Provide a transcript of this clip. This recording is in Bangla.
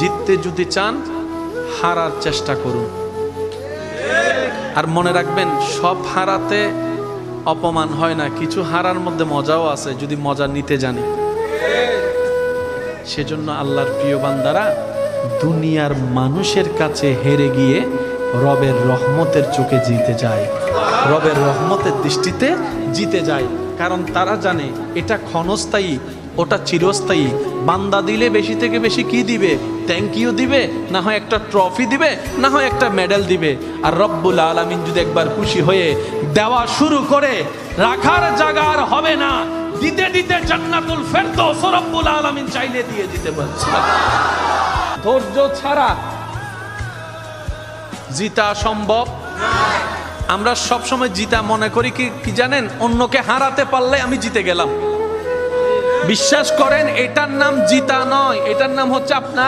জিততে যদি চান হারার চেষ্টা করুন। আর মনে রাখবেন, সব হারাতে অপমান হয় না, কিছু হারার মধ্যে মজাও আছে যদি মজা নিতে জানি। সেজন্য আল্লাহর প্রিয় বান্দারা দুনিয়ার মানুষের কাছে হেরে গিয়ে রবের রহমতের চোখে জিতে যায়, রবের রহমতের দৃষ্টিতে জিতে যায়। কারণ তারা জানে এটা ক্ষণস্থায়ী, ওটা চিরস্থায়ী। বান্দা দিলে বেশি থেকে বেশি কি দিবে? থ্যাংক ইউ দিবে, না হয় একটা ট্রফি দিবে, না হয় একটা মেডেল দিবে। আর রব্বুল আলামিন যদি একবার খুশি হয়ে দেওয়া শুরু করে, রাখার জায়গা আর হবে না। দিতে দিতে জান্নাতুল ফেরদৌস রব্বুল আলামিন চাইলে দিয়ে দিতে পারছে। ধৈর্য ছাড়া জিতা সম্ভব। আমরা সব সময় জিতা মনে করি কি জানেন? অন্যকে হারাতে পারলে আমি জিতে গেলাম। বিশ্বাস করেন, এটার নাম জিতা নয়, এটার নাম হচ্ছে আপনার